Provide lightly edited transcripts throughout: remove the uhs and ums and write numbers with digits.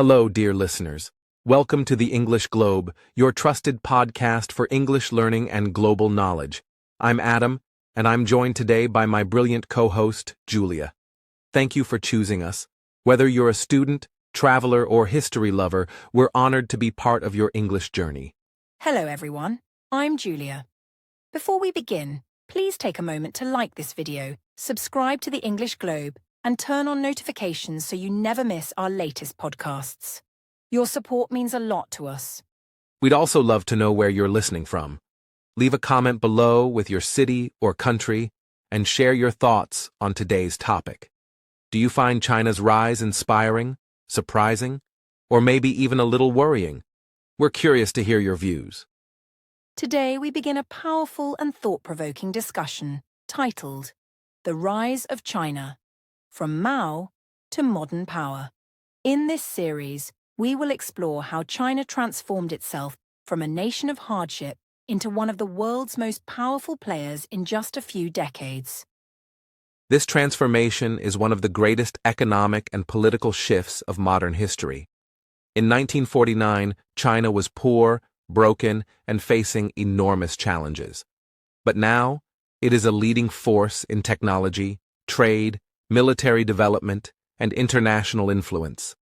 Hello, dear listeners. Welcome to the English Globe, your trusted podcast for English learning and global knowledge. I'm Adam, and I'm joined today by my brilliant co-host, Julia. Thank you for choosing us. Whether you're a student, traveler, or history lover, we're honored to be part of your English journey. Hello, everyone. I'm Julia. Before we begin, please take a moment to like this video, subscribe to the English Globe, and turn on notifications so you never miss our latest podcasts. Your support means a lot to us. We'd also love to know where you're listening from. Leave a comment below with your city or country and share your thoughts on today's topic. Do you find China's rise inspiring, surprising, or maybe even a little worrying? We're curious to hear your views. Today we begin a powerful and thought-provoking discussion titled The Rise of China, From Mao to Modern Power. In this series, we will explore how China transformed itself from a nation of hardship into one of the world's most powerful players in just a few decades. This transformation is one of the greatest economic and political shifts of modern history. In 1949, China was poor, broken, and facing enormous challenges. But now, it is a leading force in technology, trade, military development, and international influence.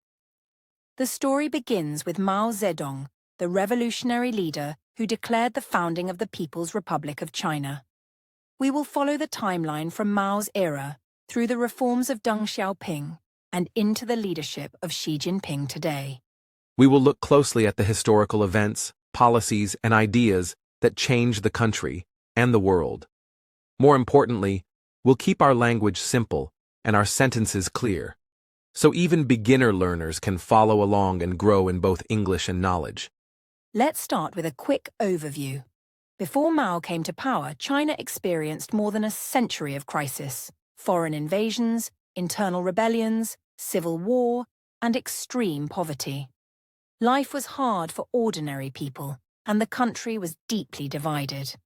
The story begins with Mao Zedong, the revolutionary leader who declared the founding of the People's Republic of China. We will follow the timeline from Mao's era through the reforms of Deng Xiaoping and into the leadership of Xi Jinping today. We will look closely at the historical events, policies, and ideas that changed the country and the world. More importantly, we'll keep our language simple and our sentences clear, so even beginner learners can follow along and grow in both English and knowledge. Let's start with a quick overview. Before Mao came to power, China experienced more than a century of crisis: foreign invasions, internal rebellions, civil war, and extreme poverty. Life was hard for ordinary people, and the country was deeply divided.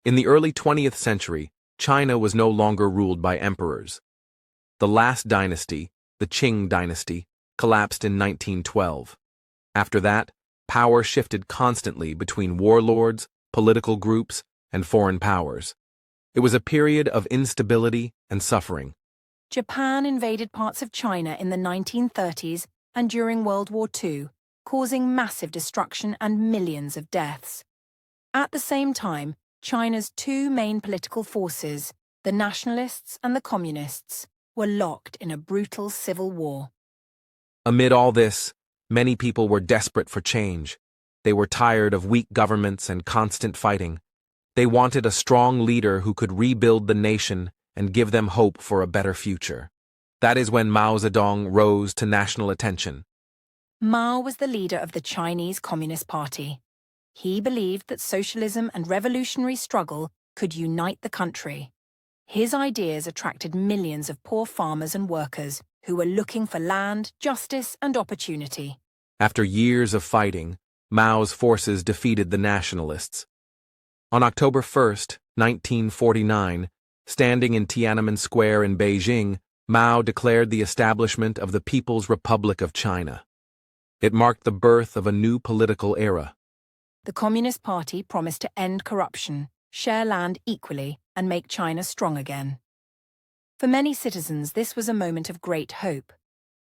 In the early 20th century, China was no longer ruled by emperors. The last dynasty, the Qing dynasty, collapsed in 1912. After that, power shifted constantly between warlords, political groups, and foreign powers. It was a period of instability and suffering. Japan invaded parts of China in the 1930s and during World War II, causing massive destruction and millions of deaths. At the same time, China's two main political forces, the nationalists and the communists, were locked in a brutal civil war. Amid all this, many people were desperate for change. They were tired of weak governments and constant fighting. They wanted a strong leader who could rebuild the nation and give them hope for a better future. That is when Mao Zedong rose to national attention. Mao was the leader of the Chinese Communist Party. He believed that socialism and revolutionary struggle could unite the country. His ideas attracted millions of poor farmers and workers who were looking for land, justice, and opportunity. After years of fighting, Mao's forces defeated the nationalists. On October 1st, 1949, standing in Tiananmen Square in Beijing, Mao declared the establishment of the People's Republic of China. It marked the birth of a new political era. The Communist Party promised to end corruption, share land equally, and make China strong again. For many citizens, this was a moment of great hope.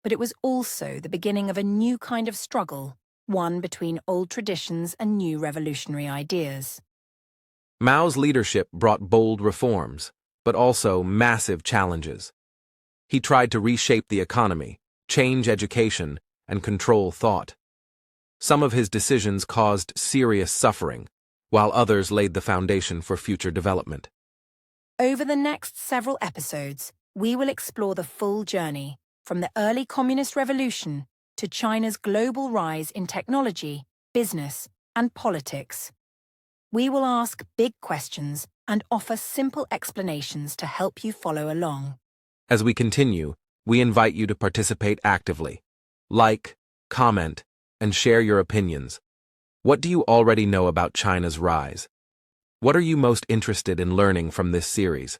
But it was also the beginning of a new kind of struggle, one between old traditions and new revolutionary ideas. Mao's leadership brought bold reforms, but also massive challenges. He tried to reshape the economy, change education, and control thought. Some of his decisions caused serious suffering, while others laid the foundation for future development. Over the next several episodes, we will explore the full journey, from the early communist revolution to China's global rise in technology, business, and politics. We will ask big questions and offer simple explanations to help you follow along. As we continue, we invite you to participate actively. Like, comment, and share your opinions. What do you already know about China's rise? What are you most interested in learning from this series?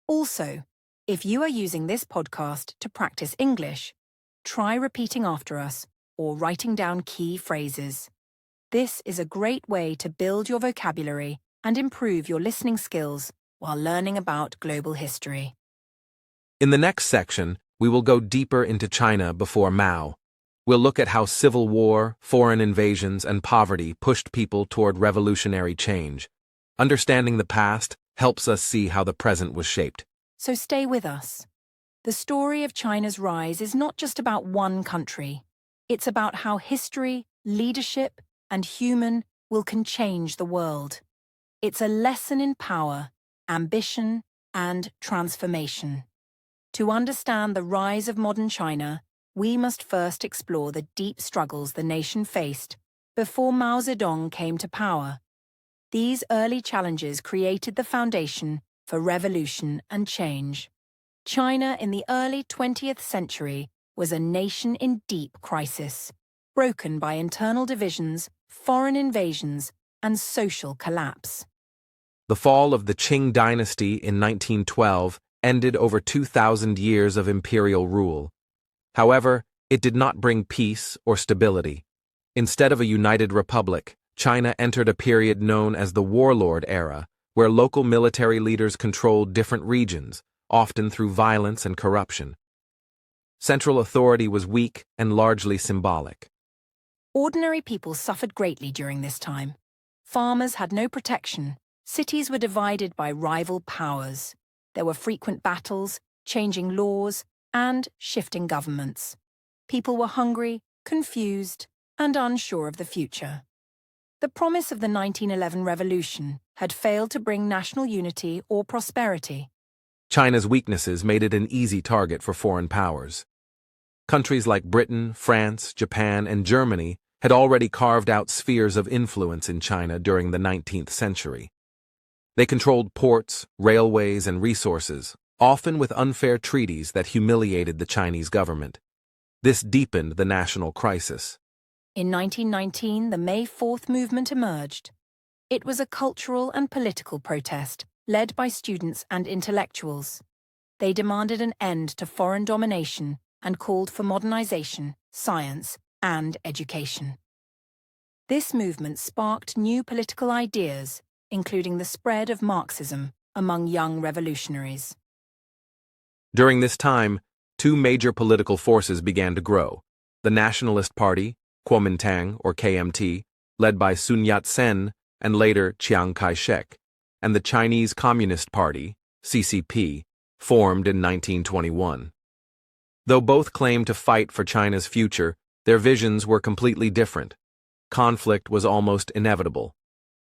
Also, if you are using this podcast to practice English, try repeating after us or writing down key phrases. This is a great way to build your vocabulary and improve your listening skills while learning about global history. In the next section, we will go deeper into China before Mao. We'll look at how civil war, foreign invasions, and poverty pushed people toward revolutionary change. Understanding the past helps us see how the present was shaped. So stay with us. The story of China's rise is not just about one country. It's about how history, leadership, and human will can change the world. It's a lesson in power, ambition, and transformation. To understand the rise of modern China, we must first explore the deep struggles the nation faced before Mao Zedong came to power. These early challenges created the foundation for revolution and change. China in the early 20th century was a nation in deep crisis, broken by internal divisions, foreign invasions, and social collapse. The fall of the Qing dynasty in 1912 ended over 2,000 years of imperial rule. However, it did not bring peace or stability. Instead of a united republic, China entered a period known as the warlord era, where local military leaders controlled different regions, often through violence and corruption. Central authority was weak and largely symbolic. Ordinary people suffered greatly during this time. Farmers had no protection. Cities were divided by rival powers. There were frequent battles, changing laws, and shifting governments. People were hungry, confused, and unsure of the future. The promise of the 1911 revolution had failed to bring national unity or prosperity. China's weaknesses made it an easy target for foreign powers. Countries like Britain, France, Japan, and Germany had already carved out spheres of influence in China during the 19th century. They controlled ports, railways, and resources, often with unfair treaties that humiliated the Chinese government. This deepened the national crisis. In 1919, the May 4th movement emerged. It was a cultural and political protest led by students and intellectuals. They demanded an end to foreign domination and called for modernization, science, and education. This movement sparked new political ideas, including the spread of Marxism among young revolutionaries. During this time, two major political forces began to grow: the Nationalist Party, Kuomintang or KMT, led by Sun Yat-sen and later Chiang Kai-shek, and the Chinese Communist Party, CCP, formed in 1921. Though both claimed to fight for China's future, their visions were completely different. Conflict was almost inevitable.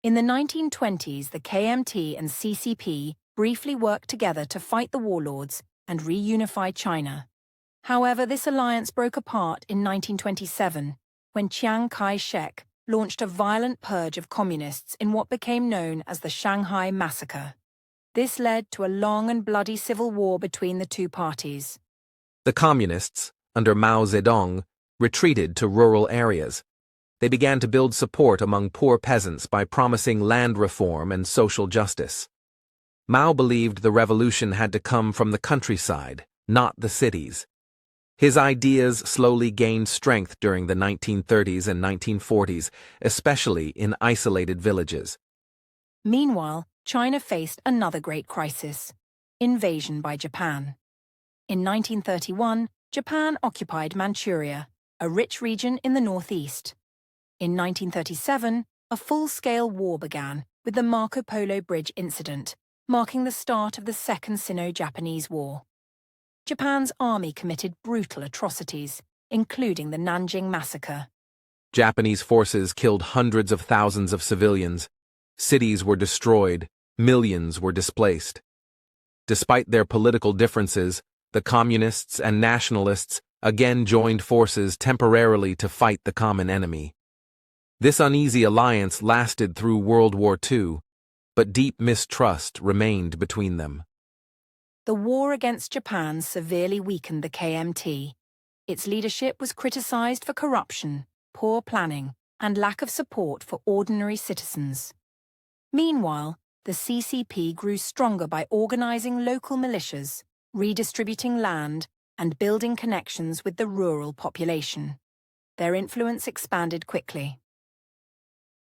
In the 1920s, the KMT and CCP briefly worked together to fight the warlords and reunify China. However, this alliance broke apart in 1927 when Chiang Kai-shek launched a violent purge of communists in what became known as the Shanghai Massacre. This led to a long and bloody civil war between the two parties. The communists, under Mao Zedong, retreated to rural areas. They began to build support among poor peasants by promising land reform and social justice. Mao believed the revolution had to come from the countryside, not the cities. His ideas slowly gained strength during the 1930s and 1940s, especially in isolated villages. Meanwhile, China faced another great crisis: invasion by Japan. In 1931, Japan occupied Manchuria, a rich region in the northeast. In 1937, a full-scale war began with the Marco Polo Bridge incident, marking the start of the Second Sino-Japanese War. Japan's army committed brutal atrocities, including the Nanjing Massacre. Japanese forces killed hundreds of thousands of civilians. Cities were destroyed, millions were displaced. Despite their political differences, the communists and nationalists again joined forces temporarily to fight the common enemy. This uneasy alliance lasted through World War II, but deep mistrust remained between them. The war against Japan severely weakened the KMT. Its leadership was criticized for corruption, poor planning, and lack of support for ordinary citizens. Meanwhile, the CCP grew stronger by organizing local militias, redistributing land, and building connections with the rural population. their influence expanded quickly.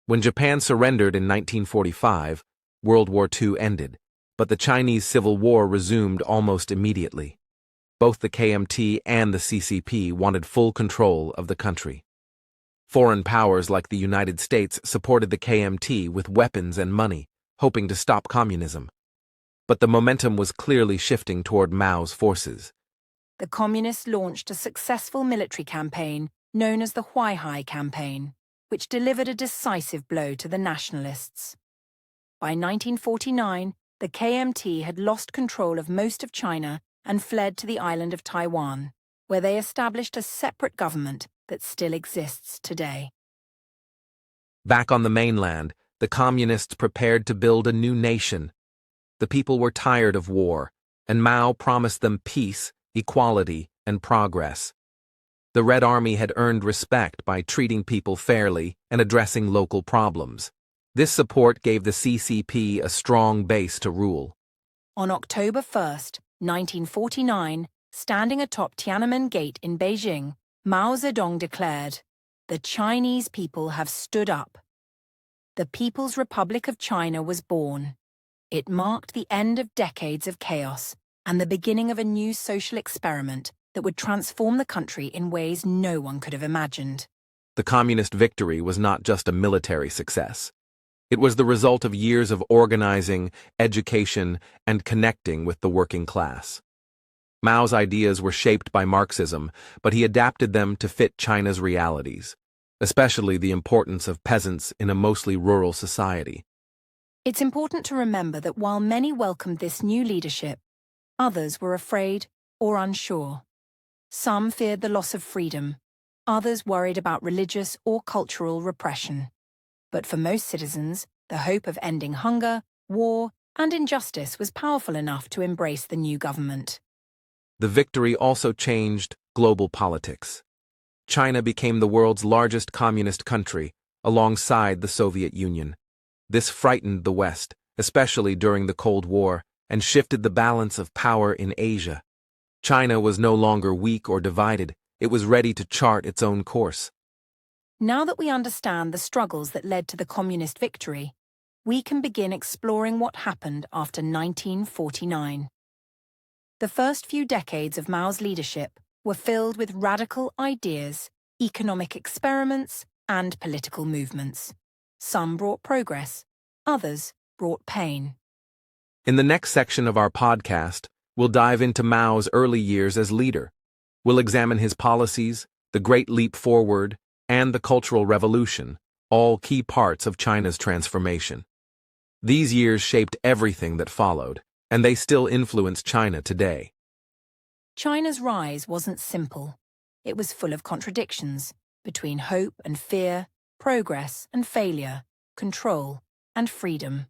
When Japan surrendered in 1945, World War II ended, but the Chinese Civil War resumed almost immediately. Both the KMT and the CCP wanted full control of the country. Foreign powers like the United States supported the KMT with weapons and money, hoping to stop communism. But the momentum was clearly shifting toward Mao's forces. The Communists launched a successful military campaign known as the Huaihai Campaign, which delivered a decisive blow to the nationalists. By 1949, the KMT had lost control of most of China and fled to the island of Taiwan, where they established a separate government that still exists today. Back on the mainland, the communists prepared to build a new nation. The people were tired of war, and Mao promised them peace, equality, and progress. The Red Army had earned respect by treating people fairly and addressing local problems. This support gave the CCP a strong base to rule. On October 1st, 1949, standing atop Tiananmen Gate in Beijing, Mao Zedong declared, "The Chinese people have stood up." The People's Republic of China was born. It marked the end of decades of chaos and the beginning of a new social experiment that would transform the country in ways no one could have imagined. The communist victory was not just a military success. It was the result of years of organizing, education, and connecting with the working class. Mao's ideas were shaped by Marxism, but he adapted them to fit China's realities, especially the importance of peasants in a mostly rural society. It's important to remember that while many welcomed this new leadership, others were afraid or unsure. Some feared the loss of freedom, others worried about religious or cultural repression. But for most citizens, the hope of ending hunger, war, and injustice was powerful enough to embrace the new government. The victory also changed global politics. China became the world's largest communist country, alongside the Soviet Union. This frightened the West, especially during the Cold War, and shifted the balance of power in Asia. China was no longer weak or divided. It was ready to chart its own course. Now that we understand the struggles that led to the communist victory, we can begin exploring what happened after 1949. The first few decades of Mao's leadership were filled with radical ideas, economic experiments, and political movements. Some brought progress, others brought pain. In the next section of our podcast, we'll dive into Mao's early years as leader. We'll examine his policies, the Great Leap Forward, and the Cultural Revolution, all key parts of China's transformation. These years shaped everything that followed, and they still influence China today. China's rise wasn't simple. It was full of contradictions between hope and fear, progress and failure, control and freedom.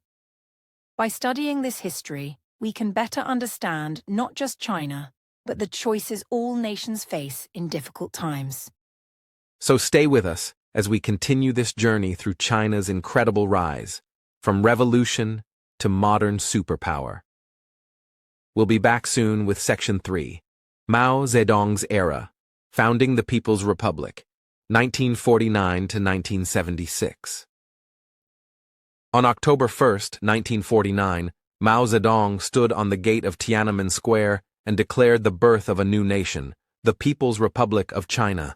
By studying this history, we can better understand not just China, but the choices all nations face in difficult times. So stay with us as we continue this journey through China's incredible rise, from revolution to modern superpower. We'll be back soon with Section 3, Mao Zedong's Era, Founding the People's Republic, 1949 to 1976. On October 1st, 1949, Mao Zedong stood on the gate of Tiananmen Square and declared the birth of a new nation, the People's Republic of China.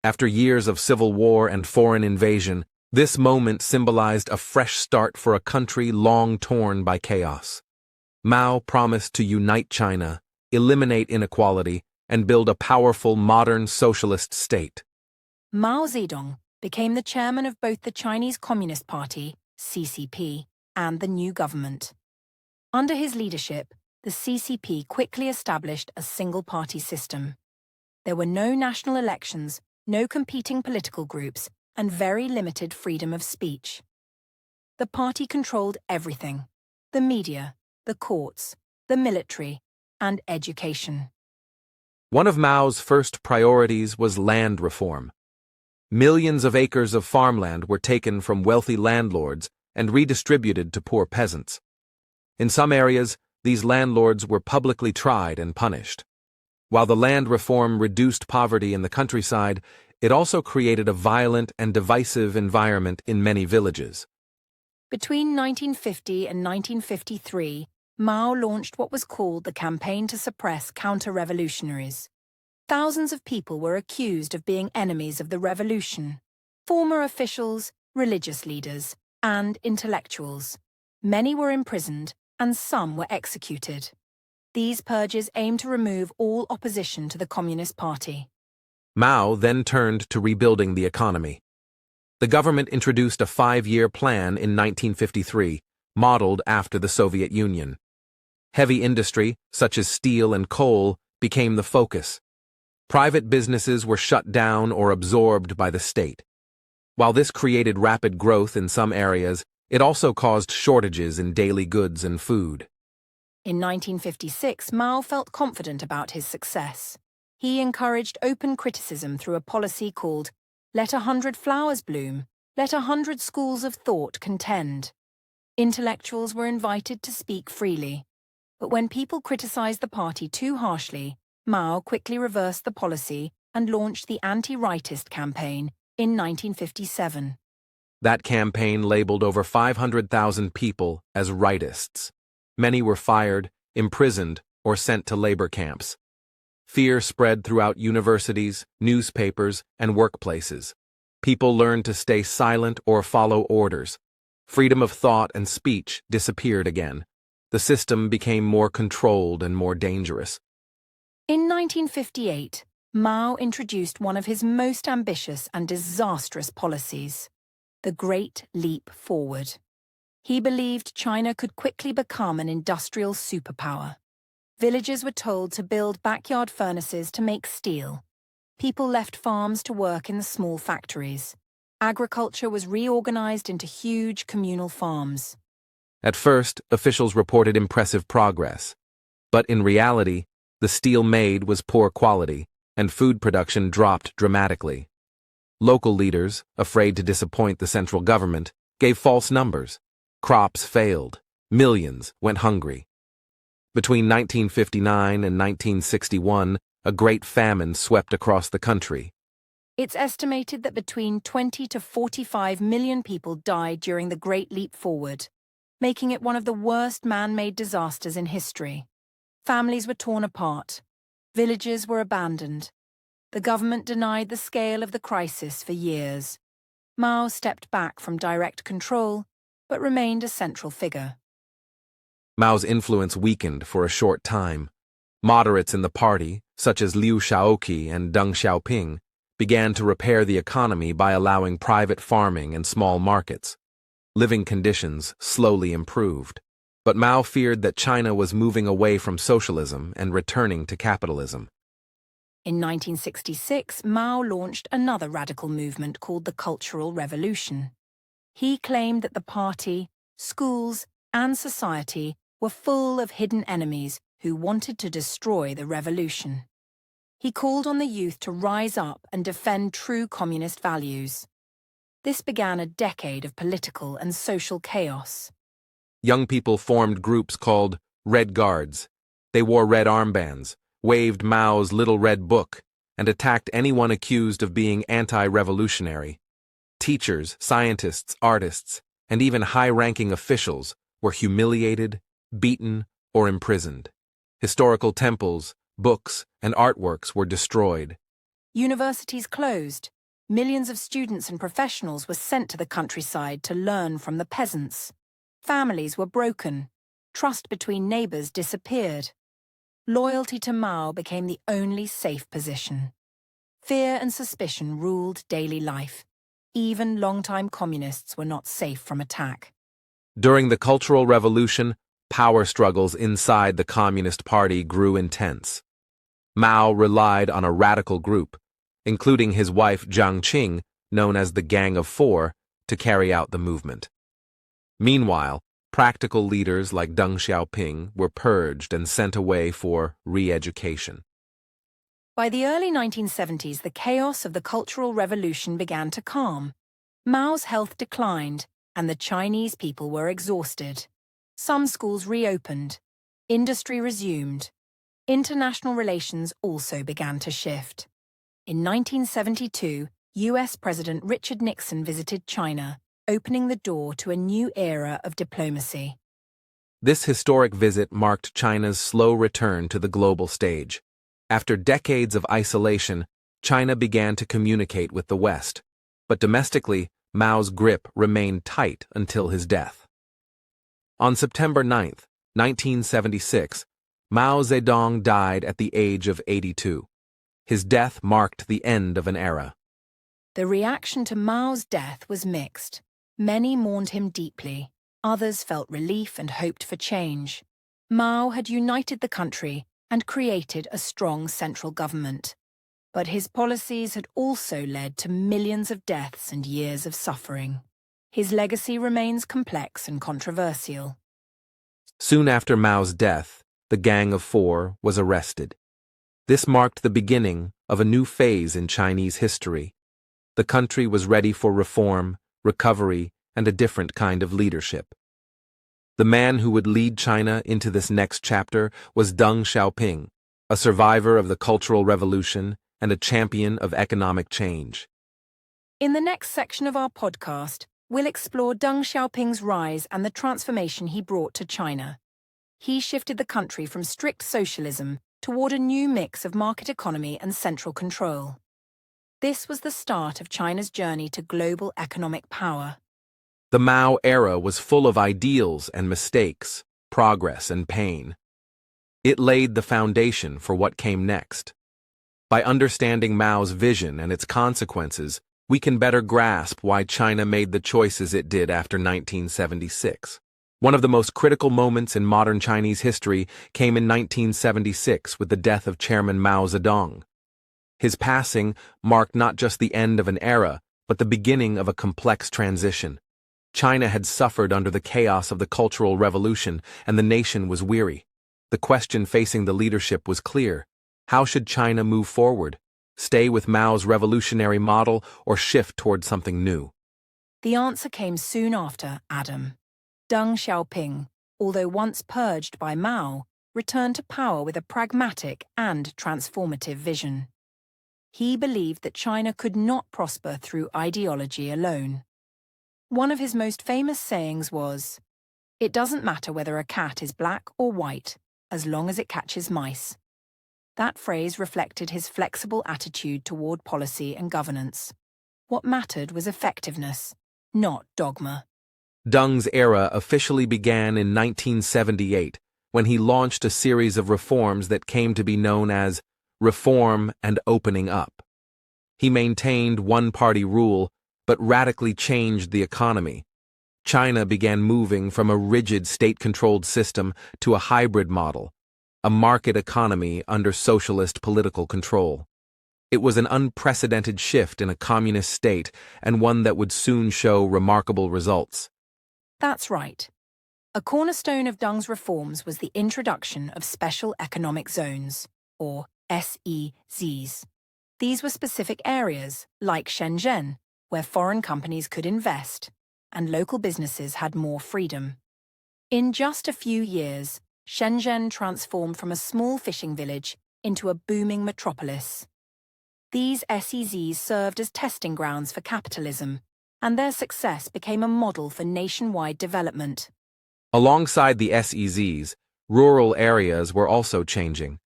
After years of civil war and foreign invasion, this moment symbolized a fresh start for a country long torn by chaos. Mao promised to unite China, eliminate inequality, and build a powerful modern socialist state. Mao Zedong became the chairman of both the Chinese Communist Party, CCP, and the new government. Under his leadership, the CCP quickly established a single-party system. There were no national elections, no competing political groups, and very limited freedom of speech. The party controlled everything: the media, the courts, the military, and education. One of Mao's first priorities was land reform. Millions of acres of farmland were taken from wealthy landlords and redistributed to poor peasants. In some areas, these landlords were publicly tried and punished. While the land reform reduced poverty in the countryside, it also created a violent and divisive environment in many villages. Between 1950 and 1953, Mao launched what was called the Campaign to Suppress Counter-Revolutionaries. Thousands of people were accused of being enemies of the revolution. Former officials, religious leaders, and intellectuals. Many were imprisoned, and some were executed. These purges aimed to remove all opposition to the Communist Party. Mao then turned to rebuilding the economy. The government introduced a 5-year plan in 1953, modeled after the Soviet Union. Heavy industry, such as steel and coal, became the focus. Private businesses were shut down or absorbed by the state. While this created rapid growth in some areas, it also caused shortages in daily goods and food. In 1956, Mao felt confident about his success. He encouraged open criticism through a policy called "Let 100 flowers bloom, let 100 schools of thought contend." Intellectuals were invited to speak freely. But when people criticized the party too harshly, Mao quickly reversed the policy and launched the anti-rightist campaign in 1957. That campaign labeled over 500,000 people as rightists. Many were fired, imprisoned, or sent to labor camps. Fear spread throughout universities, newspapers, and workplaces. People learned to stay silent or follow orders. Freedom of thought and speech disappeared again. The system became more controlled and more dangerous. In 1958, Mao introduced one of his most ambitious and disastrous policies, the Great Leap Forward. He believed China could quickly become an industrial superpower. Villagers were told to build backyard furnaces to make steel. People left farms to work in the small factories. Agriculture was reorganized into huge communal farms. At first, officials reported impressive progress. But in reality, the steel made was poor quality, and food production dropped dramatically. Local leaders, afraid to disappoint the central government, gave false numbers. Crops failed. Millions went hungry. Between 1959 and 1961, a great famine swept across the country. It's estimated that between 20 to 45 million people died during the Great Leap Forward, making it one of the worst man-made disasters in history. Families were torn apart. Villages were abandoned. The government denied the scale of the crisis for years. Mao stepped back from direct control, but remained a central figure. Mao's influence weakened for a short time. Moderates in the party, such as Liu Shaoqi and Deng Xiaoping, began to repair the economy by allowing private farming and small markets. Living conditions slowly improved. But Mao feared that China was moving away from socialism and returning to capitalism. In 1966, Mao launched another radical movement called the Cultural Revolution. He claimed that the party, schools, and society were full of hidden enemies who wanted to destroy the revolution. He called on the youth to rise up and defend true communist values. This began a decade of political and social chaos. Young people formed groups called Red Guards. They wore red armbands, waved Mao's Little Red Book, and attacked anyone accused of being anti-revolutionary. Teachers, scientists, artists, and even high-ranking officials were humiliated, beaten, or imprisoned. Historical temples, books, and artworks were destroyed. Universities closed. Millions of students and professionals were sent to the countryside to learn from the peasants. Families were broken. Trust between neighbors disappeared. Loyalty to Mao became the only safe position. Fear and suspicion ruled daily life. Even longtime communists were not safe from attack. During the Cultural Revolution, power struggles inside the Communist Party grew intense. Mao relied on a radical group, including his wife Jiang Qing, known as the Gang of Four, to carry out the movement. Meanwhile, practical leaders like Deng Xiaoping were purged and sent away for re-education. By the early 1970s, the chaos of the Cultural Revolution began to calm. Mao's health declined, and the Chinese people were exhausted. Some schools reopened. Industry resumed. International relations also began to shift. In 1972, US President Richard Nixon visited China, opening the door to a new era of diplomacy. This historic visit marked China's slow return to the global stage. After decades of isolation, China began to communicate with the West, but domestically, Mao's grip remained tight until his death. On September 9, 1976, Mao Zedong died at the age of 82. His death marked the end of an era. The reaction to Mao's death was mixed. Many mourned him deeply. Others felt relief and hoped for change. Mao had united the country and created a strong central government. But his policies had also led to millions of deaths and years of suffering. His legacy remains complex and controversial. Soon after Mao's death, the Gang of Four was arrested. This marked the beginning of a new phase in Chinese history. The country was ready for reform, recovery, and a different kind of leadership. The man who would lead China into this next chapter was Deng Xiaoping, a survivor of the Cultural Revolution and a champion of economic change. In the next section of our podcast, we'll explore Deng Xiaoping's rise and the transformation he brought to China. He shifted the country from strict socialism toward a new mix of market economy and central control. This was the start of China's journey to global economic power. The Mao era was full of ideals and mistakes, progress and pain. It laid the foundation for what came next. By understanding Mao's vision and its consequences, we can better grasp why China made the choices it did after 1976. One of the most critical moments in modern Chinese history came in 1976 with the death of Chairman Mao Zedong. His passing marked not just the end of an era, but the beginning of a complex transition. China had suffered under the chaos of the Cultural Revolution, and the nation was weary. The question facing the leadership was clear. How should China move forward? Stay with Mao's revolutionary model or shift toward something new? The answer came soon after, Adam. Deng Xiaoping, although once purged by Mao, returned to power with a pragmatic and transformative vision. He believed that China could not prosper through ideology alone. One of his most famous sayings was, "It doesn't matter whether a cat is black or white, as long as it catches mice." That phrase reflected his flexible attitude toward policy and governance. What mattered was effectiveness, not dogma. Deng's era officially began in 1978, when he launched a series of reforms that came to be known as reform and opening up. He maintained one-party rule, but radically changed the economy. China began moving from a rigid state-controlled system to a hybrid model, a market economy under socialist political control. It was an unprecedented shift in a communist state, and one that would soon show remarkable results. That's right. A cornerstone of Deng's reforms was the introduction of special economic zones, or SEZs. These were specific areas, like Shenzhen, where foreign companies could invest, and local businesses had more freedom. In just a few years, Shenzhen transformed from a small fishing village into a booming metropolis. These SEZs served as testing grounds for capitalism, and their success became a model for nationwide development. Alongside the SEZs, rural areas were also changing.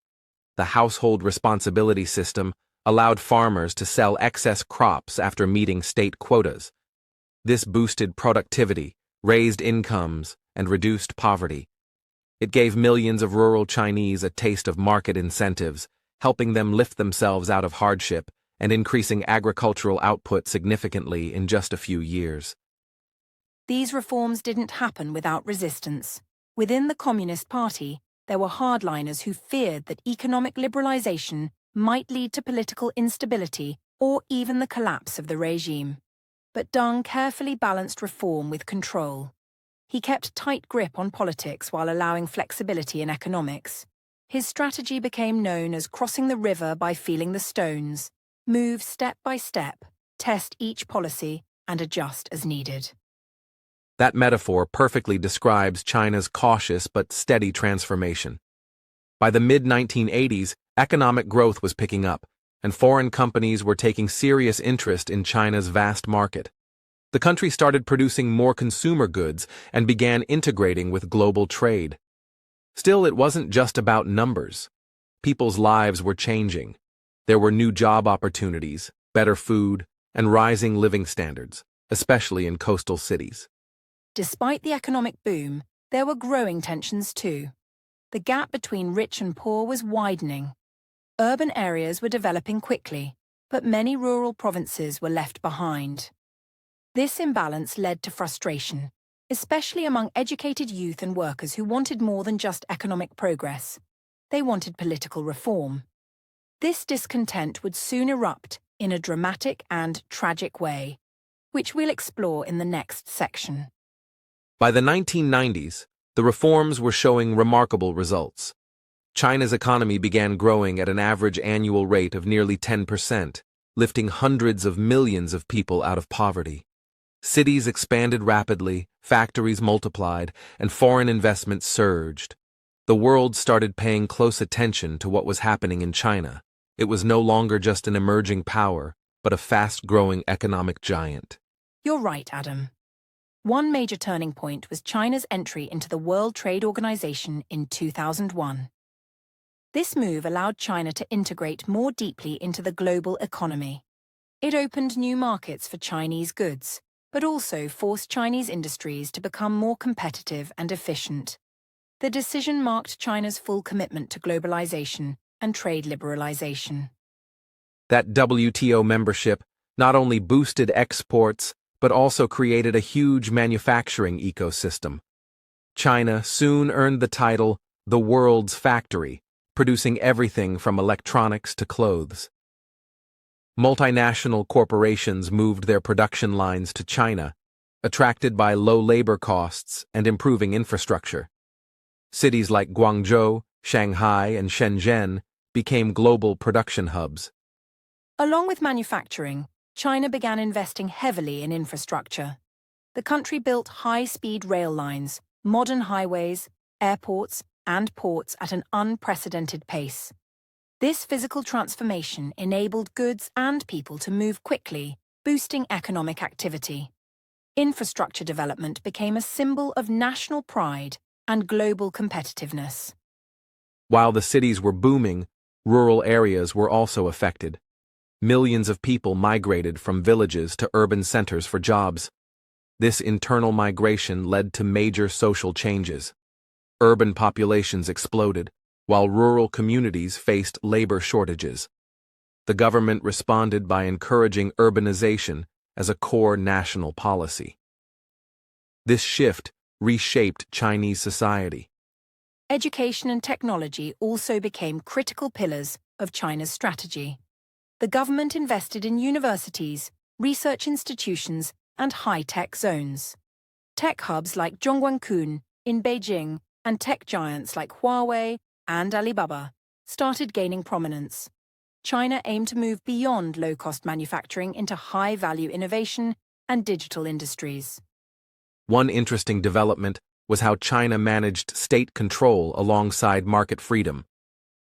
The household responsibility system allowed farmers to sell excess crops after meeting state quotas. This boosted productivity, raised incomes, and reduced poverty. It gave millions of rural Chinese a taste of market incentives, helping them lift themselves out of hardship and increasing agricultural output significantly in just a few years. These reforms didn't happen without resistance. Within the Communist Party, there were hardliners who feared that economic liberalization might lead to political instability or even the collapse of the regime. But Deng carefully balanced reform with control. He kept tight grip on politics while allowing flexibility in economics. His strategy became known as crossing the river by feeling the stones, move step by step, test each policy, and adjust as needed. That metaphor perfectly describes China's cautious but steady transformation. By the mid-1980s, economic growth was picking up, and foreign companies were taking serious interest in China's vast market. The country started producing more consumer goods and began integrating with global trade. Still, it wasn't just about numbers. People's lives were changing. There were new job opportunities, better food, and rising living standards, especially in coastal cities. Despite the economic boom, there were growing tensions too. The gap between rich and poor was widening. Urban areas were developing quickly, but many rural provinces were left behind. This imbalance led to frustration, especially among educated youth and workers who wanted more than just economic progress. They wanted political reform. This discontent would soon erupt in a dramatic and tragic way, which we'll explore in the next section. By the 1990s, the reforms were showing remarkable results. China's economy began growing at an average annual rate of nearly 10%, lifting hundreds of millions of people out of poverty. Cities expanded rapidly, factories multiplied, and foreign investment surged. The world started paying close attention to what was happening in China. It was no longer just an emerging power, but a fast-growing economic giant. You're right, Adam. One major turning point was China's entry into the World Trade Organization in 2001. This move allowed China to integrate more deeply into the global economy. It opened new markets for Chinese goods, but also forced Chinese industries to become more competitive and efficient. The decision marked China's full commitment to globalization and trade liberalization. That WTO membership not only boosted exports, but also created a huge manufacturing ecosystem. China soon earned the title the world's factory, producing everything from electronics to clothes. Multinational corporations moved their production lines to China, attracted by low labor costs and improving infrastructure. Cities like Guangzhou, Shanghai, and Shenzhen became global production hubs. Along with manufacturing, China began investing heavily in infrastructure. The country built high-speed rail lines, modern highways, airports, and ports at an unprecedented pace. This physical transformation enabled goods and people to move quickly, boosting economic activity. Infrastructure development became a symbol of national pride and global competitiveness. While the cities were booming, rural areas were also affected. Millions of people migrated from villages to urban centers for jobs. This internal migration led to major social changes. Urban populations exploded, while rural communities faced labor shortages. The government responded by encouraging urbanization as a core national policy. This shift reshaped Chinese society. Education and technology also became critical pillars of China's strategy. The government invested in universities, research institutions, and high-tech zones. Tech hubs like Zhongguancun in Beijing and tech giants like Huawei and Alibaba started gaining prominence. China aimed to move beyond low-cost manufacturing into high-value innovation and digital industries. One interesting development was how China managed state control alongside market freedom.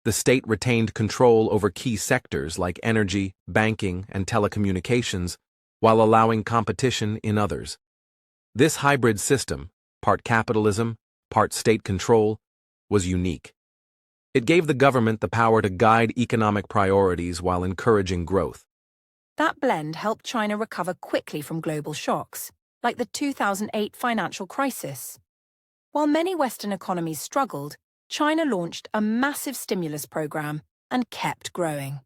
The state retained control over key sectors like energy, banking, and telecommunications, while allowing competition in others. This hybrid system, part capitalism, part state control, was unique. It gave the government the power to guide economic priorities while encouraging growth. That blend helped China recover quickly from global shocks, like the 2008 financial crisis. While many Western economies struggled, China launched a massive stimulus program and kept growing.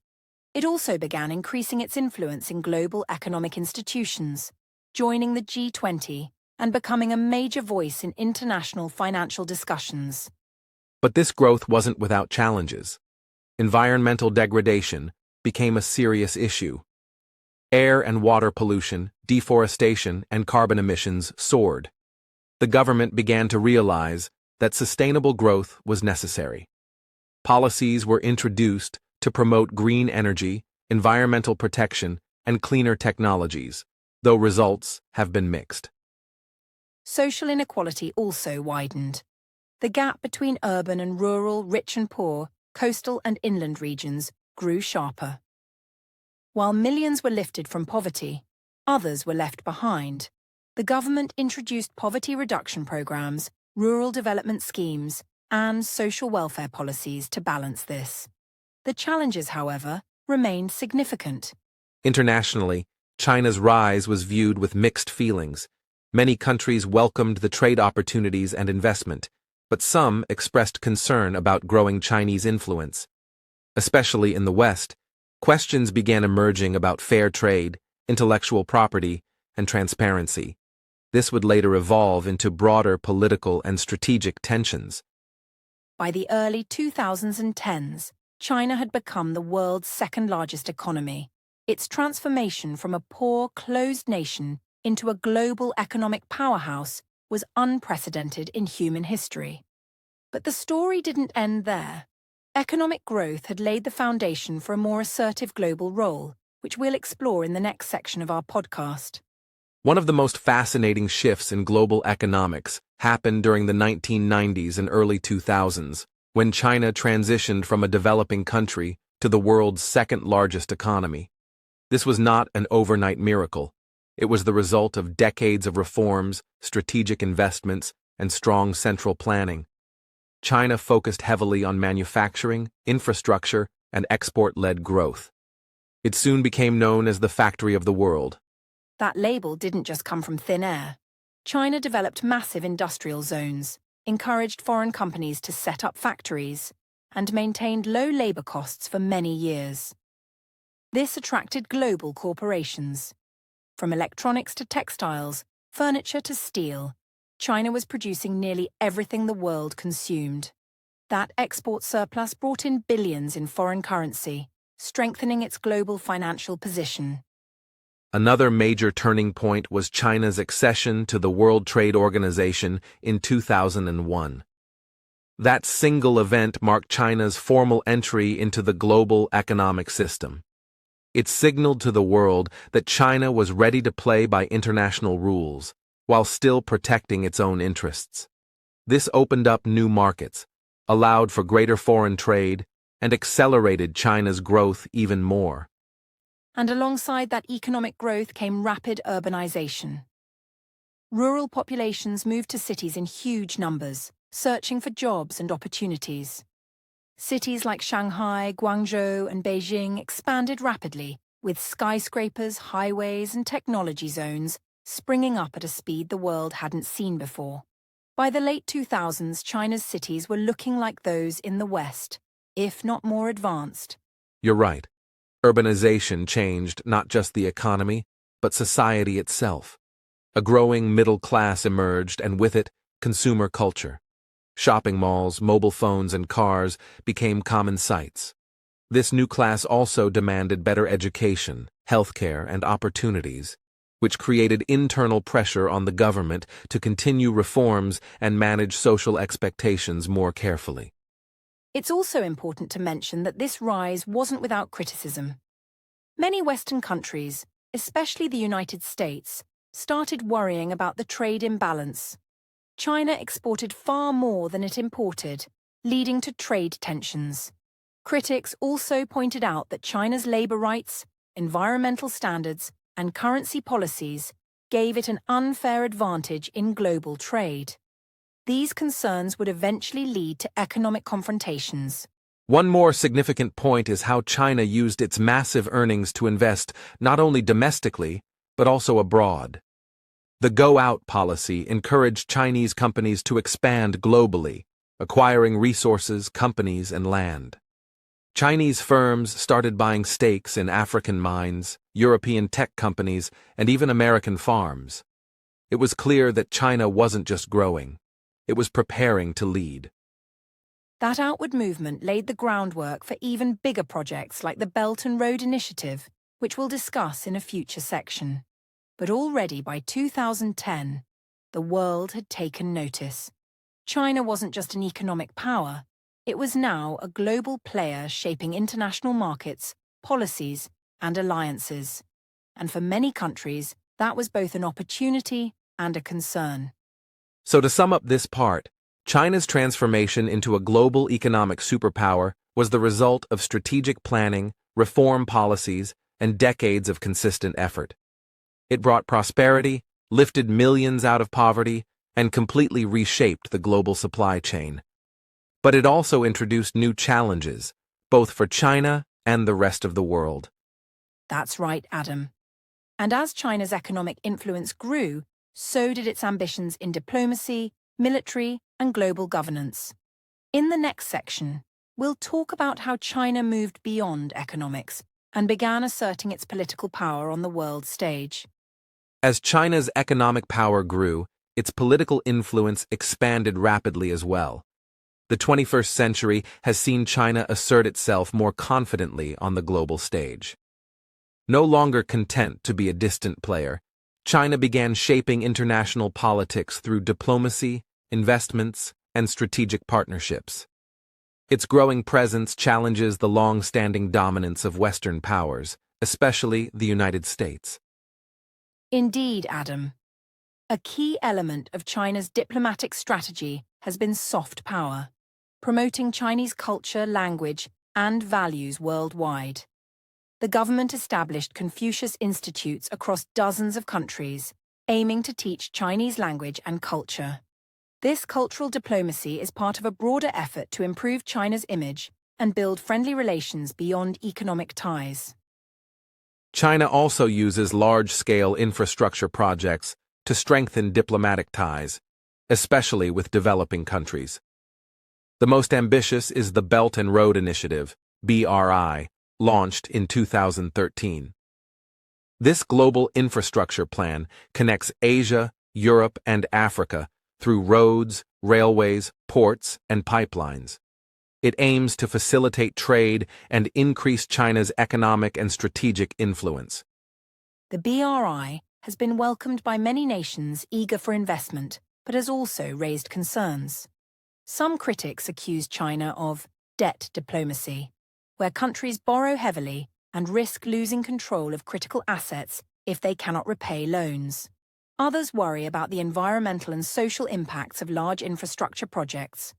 It also began increasing its influence in global economic institutions, joining the G20 and becoming a major voice in international financial discussions. But this growth wasn't without challenges. Environmental degradation became a serious issue. Air and water pollution, deforestation, and carbon emissions soared. The government began to realize that sustainable growth was necessary. Policies were introduced to promote green energy, environmental protection, and cleaner technologies, though results have been mixed. Social inequality also widened. The gap between urban and rural, rich and poor, coastal and inland regions grew sharper. While millions were lifted from poverty, others were left behind. The government introduced poverty reduction programs, rural development schemes, and social welfare policies to balance this. The challenges, however, remained significant. Internationally, China's rise was viewed with mixed feelings. Many countries welcomed the trade opportunities and investment, but some expressed concern about growing Chinese influence. Especially in the West, questions began emerging about fair trade, intellectual property, and transparency. This would later evolve into broader political and strategic tensions. By the early 2010s, China had become the world's second-largest economy. Its transformation from a poor, closed nation into a global economic powerhouse was unprecedented in human history. But the story didn't end there. Economic growth had laid the foundation for a more assertive global role, which we'll explore in the next section of our podcast. One of the most fascinating shifts in global economics happened during the 1990s and early 2000s, when China transitioned from a developing country to the world's second-largest economy. This was not an overnight miracle. It was the result of decades of reforms, strategic investments, and strong central planning. China focused heavily on manufacturing, infrastructure, and export-led growth. It soon became known as the factory of the world. That label didn't just come from thin air. China developed massive industrial zones, encouraged foreign companies to set up factories, and maintained low labor costs for many years. This attracted global corporations. From electronics to textiles, furniture to steel, China was producing nearly everything the world consumed. That export surplus brought in billions in foreign currency, strengthening its global financial position. Another major turning point was China's accession to the World Trade Organization in 2001. That single event marked China's formal entry into the global economic system. It signaled to the world that China was ready to play by international rules, while still protecting its own interests. This opened up new markets, allowed for greater foreign trade, and accelerated China's growth even more. And alongside that economic growth came rapid urbanization. Rural populations moved to cities in huge numbers, searching for jobs and opportunities. Cities like Shanghai, Guangzhou, and Beijing expanded rapidly, with skyscrapers, highways, and technology zones springing up at a speed the world hadn't seen before. By the late 2000s, China's cities were looking like those in the West, if not more advanced. You're right. Urbanization changed not just the economy, but society itself. A growing middle class emerged, and with it, consumer culture. Shopping malls, mobile phones, and cars became common sights. This new class also demanded better education, healthcare, and opportunities, which created internal pressure on the government to continue reforms and manage social expectations more carefully. It's also important to mention that this rise wasn't without criticism. Many Western countries, especially the United States, started worrying about the trade imbalance. China exported far more than it imported, leading to trade tensions. Critics also pointed out that China's labor rights, environmental standards, and currency policies gave it an unfair advantage in global trade. These concerns would eventually lead to economic confrontations. One more significant point is how China used its massive earnings to invest not only domestically, but also abroad. The go-out policy encouraged Chinese companies to expand globally, acquiring resources, companies, and land. Chinese firms started buying stakes in African mines, European tech companies, and even American farms. It was clear that China wasn't just growing. It was preparing to lead. That outward movement laid the groundwork for even bigger projects like the Belt and Road Initiative, which we'll discuss in a future section. But already by 2010, the world had taken notice. China wasn't just an economic power, it was now a global player shaping international markets, policies, and alliances. And for many countries, that was both an opportunity and a concern. So to sum up this part, China's transformation into a global economic superpower was the result of strategic planning, reform policies, and decades of consistent effort. It brought prosperity, lifted millions out of poverty, and completely reshaped the global supply chain. But it also introduced new challenges, both for China and the rest of the world. That's right, Adam. And as China's economic influence grew, so did its ambitions in diplomacy, military, and global governance. In the next section, we'll talk about how China moved beyond economics and began asserting its political power on the world stage. As China's economic power grew, its political influence expanded rapidly as well. The 21st century has seen China assert itself more confidently on the global stage. No longer content to be a distant player, China began shaping international politics through diplomacy, investments, and strategic partnerships. Its growing presence challenges the long-standing dominance of Western powers, especially the United States. Indeed, Adam. A key element of China's diplomatic strategy has been soft power, promoting Chinese culture, language, and values worldwide. The government established Confucius Institutes across dozens of countries, aiming to teach Chinese language and culture. This cultural diplomacy is part of a broader effort to improve China's image and build friendly relations beyond economic ties. China also uses large-scale infrastructure projects to strengthen diplomatic ties, especially with developing countries. The most ambitious is the Belt and Road Initiative, BRI, launched in 2013. This global infrastructure plan connects Asia, Europe, and Africa through roads, railways, ports, and pipelines. It aims to facilitate trade and increase China's economic and strategic influence. The BRI has been welcomed by many nations eager for investment, but has also raised concerns. Some critics accuse China of debt diplomacy, where countries borrow heavily and risk losing control of critical assets if they cannot repay loans. Others worry about the environmental and social impacts of large infrastructure projects.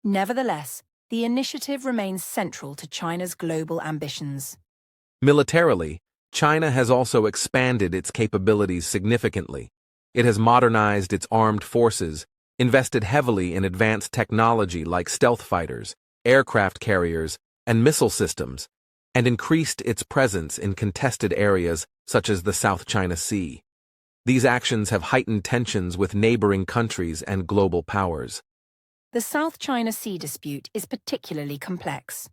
Nevertheless, the initiative remains central to China's global ambitions. Militarily, China has also expanded its capabilities significantly. It has modernized its armed forces, invested heavily in advanced technology like stealth fighters, aircraft carriers, and missile systems, and increased its presence in contested areas such as the South China Sea. These actions have heightened tensions with neighboring countries and global powers. The South China Sea dispute is particularly complex.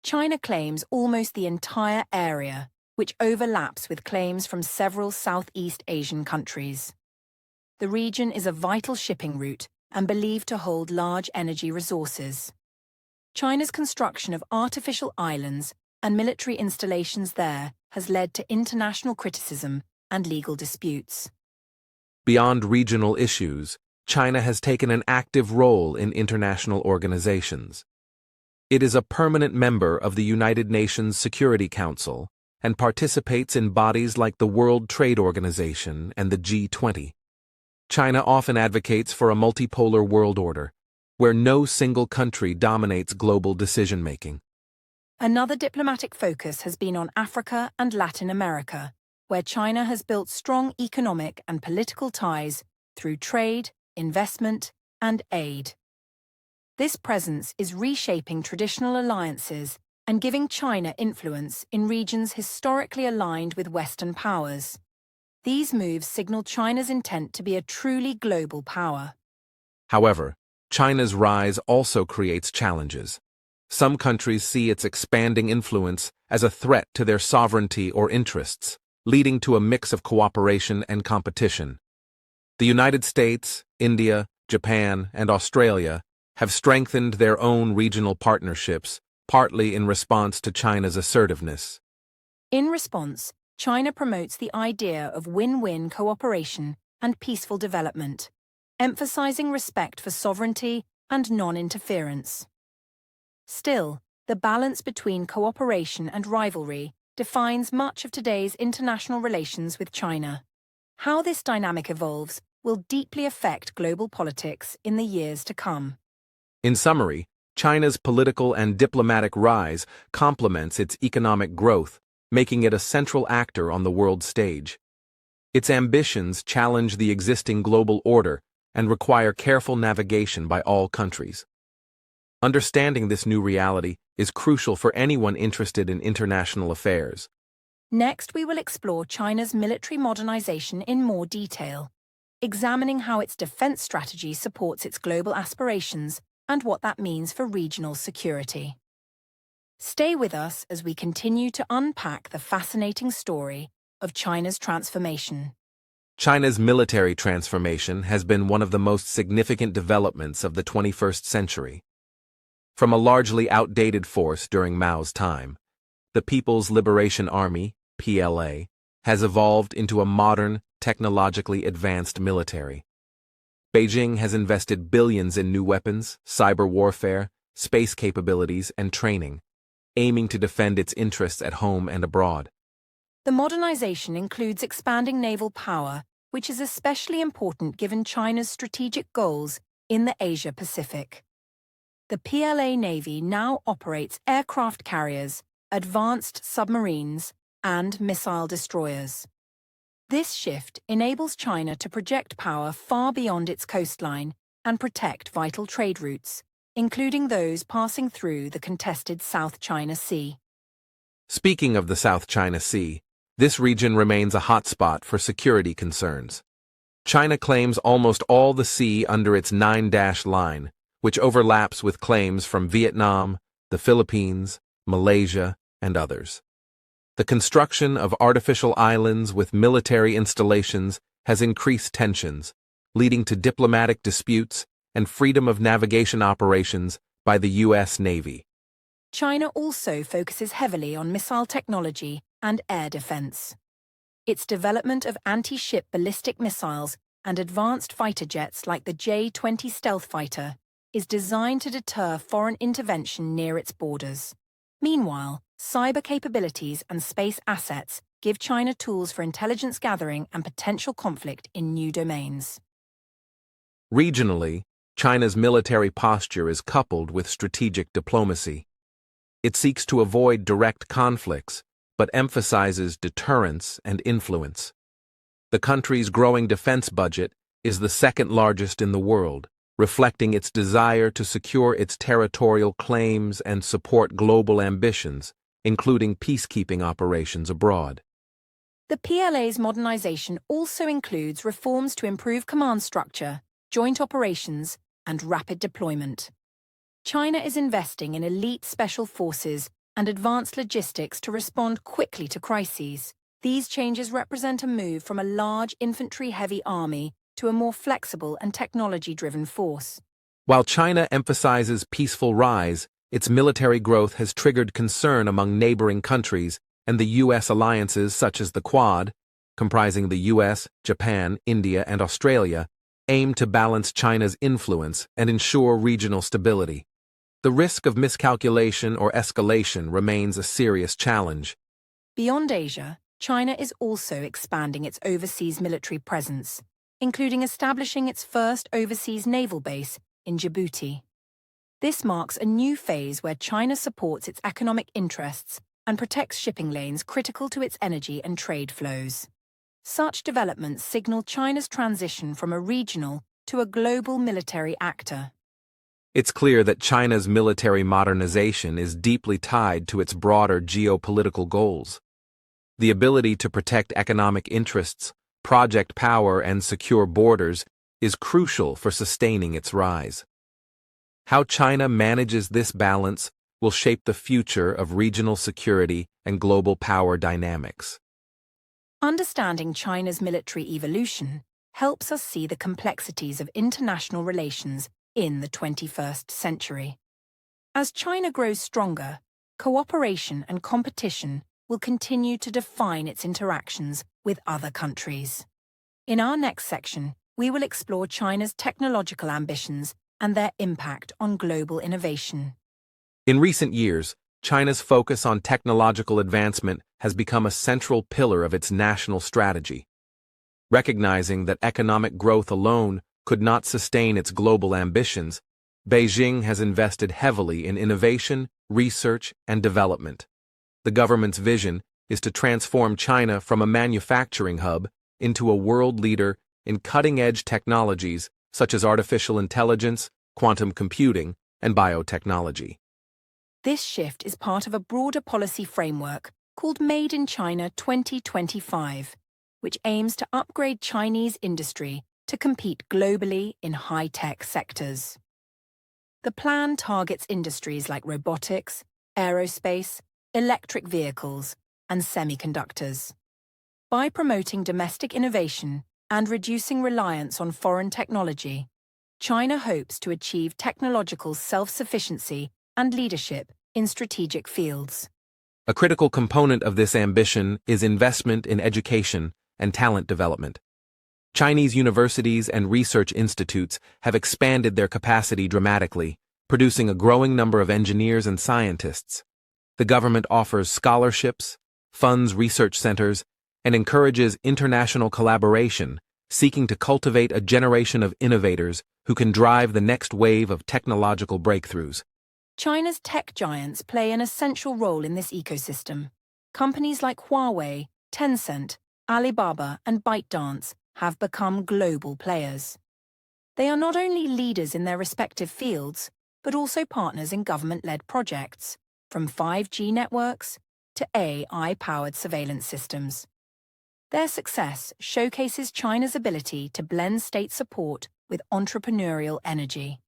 China claims almost the entire area, which overlaps with claims from several Southeast Asian countries. The region is a vital shipping route and believed to hold large energy resources. China's construction of artificial islands and military installations there has led to international criticism and legal disputes. Beyond regional issues, China has taken an active role in international organizations. It is a permanent member of the United Nations Security Council and participates in bodies like the World Trade Organization and the G20. China often advocates for a multipolar world order, where no single country dominates global decision-making. Another diplomatic focus has been on Africa and Latin America, where China has built strong economic and political ties through trade, investment, and aid. This presence is reshaping traditional alliances and giving China influence in regions historically aligned with Western powers. These moves signal China's intent to be a truly global power. However, China's rise also creates challenges. Some countries see its expanding influence as a threat to their sovereignty or interests, leading to a mix of cooperation and competition. The United States, India, Japan, and Australia have strengthened their own regional partnerships, partly in response to China's assertiveness. In response, China promotes the idea of win-win cooperation and peaceful development, emphasizing respect for sovereignty and non-interference. Still, the balance between cooperation and rivalry defines much of today's international relations with China. How this dynamic evolves will deeply affect global politics in the years to come. In summary, China's political and diplomatic rise complements its economic growth, making it a central actor on the world stage. Its ambitions challenge the existing global order and require careful navigation by all countries. Understanding this new reality is crucial for anyone interested in international affairs. Next, we will explore China's military modernization in more detail, examining how its defense strategy supports its global aspirations and what that means for regional security. Stay with us as we continue to unpack the fascinating story of China's transformation. China's military transformation has been one of the most significant developments of the 21st century. From a largely outdated force during Mao's time, the People's Liberation Army, PLA, has evolved into a modern, technologically advanced military. Beijing has invested billions in new weapons, cyber warfare, space capabilities, and training, aiming to defend its interests at home and abroad. The modernization includes expanding naval power, which is especially important given China's strategic goals in the Asia-Pacific. The PLA Navy now operates aircraft carriers, advanced submarines, and missile destroyers. This shift enables China to project power far beyond its coastline and protect vital trade routes, including those passing through the contested South China Sea. Speaking of the South China Sea, this region remains a hotspot for security concerns. China claims almost all the sea under its 9-dash line, which overlaps with claims from Vietnam, the Philippines, Malaysia, and others. The construction of artificial islands with military installations has increased tensions, leading to diplomatic disputes and freedom of navigation operations by the U.S. Navy. China also focuses heavily on missile technology and air defense. Its development of anti-ship ballistic missiles and advanced fighter jets like the J-20 stealth fighter is designed to deter foreign intervention near its borders. Meanwhile, cyber capabilities and space assets give China tools for intelligence gathering and potential conflict in new domains. Regionally, China's military posture is coupled with strategic diplomacy. It seeks to avoid direct conflicts, but emphasizes deterrence and influence. The country's growing defense budget is the second largest in the world, reflecting its desire to secure its territorial claims and support global ambitions, including peacekeeping operations abroad. The PLA's modernization also includes reforms to improve command structure, joint operations, and rapid deployment. China is investing in elite special forces and advanced logistics to respond quickly to crises. These changes represent a move from a large infantry-heavy army to a more flexible and technology-driven force. While China emphasizes peaceful rise, its military growth has triggered concern among neighboring countries and the U.S. alliances such as the Quad, comprising the U.S., Japan, India, and Australia, aim to balance China's influence and ensure regional stability. The risk of miscalculation or escalation remains a serious challenge. Beyond Asia, China is also expanding its overseas military presence, including establishing its first overseas naval base in Djibouti. This marks a new phase where China supports its economic interests and protects shipping lanes critical to its energy and trade flows. Such developments signal China's transition from a regional to a global military actor. It's clear that China's military modernization is deeply tied to its broader geopolitical goals. The ability to protect economic interests, project power, and secure borders is crucial for sustaining its rise. How China manages this balance will shape the future of regional security and global power dynamics. Understanding China's military evolution helps us see the complexities of international relations in the 21st century. As China grows stronger, cooperation and competition will continue to define its interactions with other countries. In our next section, we will explore China's technological ambitions and their impact on global innovation. In recent years, China's focus on technological advancement has become a central pillar of its national strategy. Recognizing that economic growth alone could not sustain its global ambitions, Beijing has invested heavily in innovation, research, and development. The government's vision is to transform China from a manufacturing hub into a world leader in cutting-edge technologies such as artificial intelligence, quantum computing, and biotechnology. This shift is part of a broader policy framework called Made in China 2025, which aims to upgrade Chinese industry to compete globally in high-tech sectors. The plan targets industries like robotics, aerospace, electric vehicles, and semiconductors. By promoting domestic innovation and reducing reliance on foreign technology, China hopes to achieve technological self-sufficiency and leadership in strategic fields. A critical component of this ambition is investment in education and talent development. Chinese universities and research institutes have expanded their capacity dramatically, producing a growing number of engineers and scientists. The government offers scholarships, funds research centers, and encourages international collaboration, seeking to cultivate a generation of innovators who can drive the next wave of technological breakthroughs. China's tech giants play an essential role in this ecosystem. Companies like Huawei, Tencent, Alibaba, and ByteDance have become global players. They are not only leaders in their respective fields, but also partners in government-led projects, from 5G networks to AI-powered surveillance systems. Their success showcases China's ability to blend state support with entrepreneurial energy.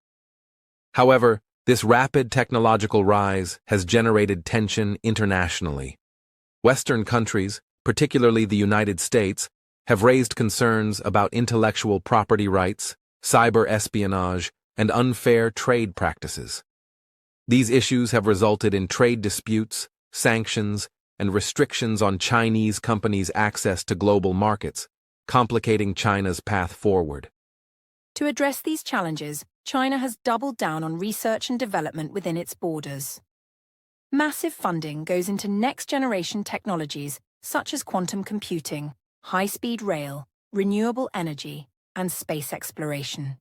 However, this rapid technological rise has generated tension internationally. Western countries, particularly the United States, have raised concerns about intellectual property rights, cyber espionage, and unfair trade practices. These issues have resulted in trade disputes, sanctions, and restrictions on Chinese companies' access to global markets, complicating China's path forward. To address these challenges, China has doubled down on research and development within its borders. Massive funding goes into next-generation technologies such as quantum computing, high-speed rail, renewable energy, and space exploration.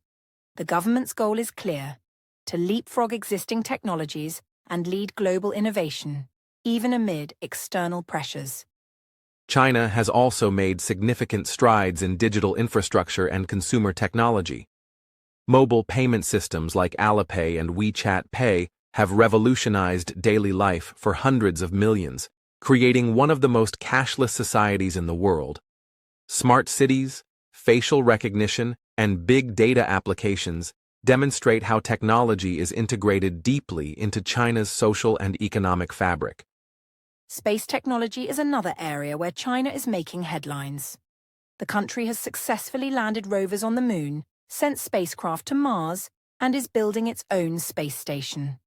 The government's goal is clear: to leapfrog existing technologies and lead global innovation, even amid external pressures. China has also made significant strides in digital infrastructure and consumer technology. Mobile payment systems like Alipay and WeChat Pay have revolutionized daily life for hundreds of millions, creating one of the most cashless societies in the world. Smart cities, facial recognition, and big data applications demonstrate how technology is integrated deeply into China's social and economic fabric. Space technology is another area where China is making headlines. The country has successfully landed rovers on the Moon, sent spacecraft to Mars, and is building its own space station.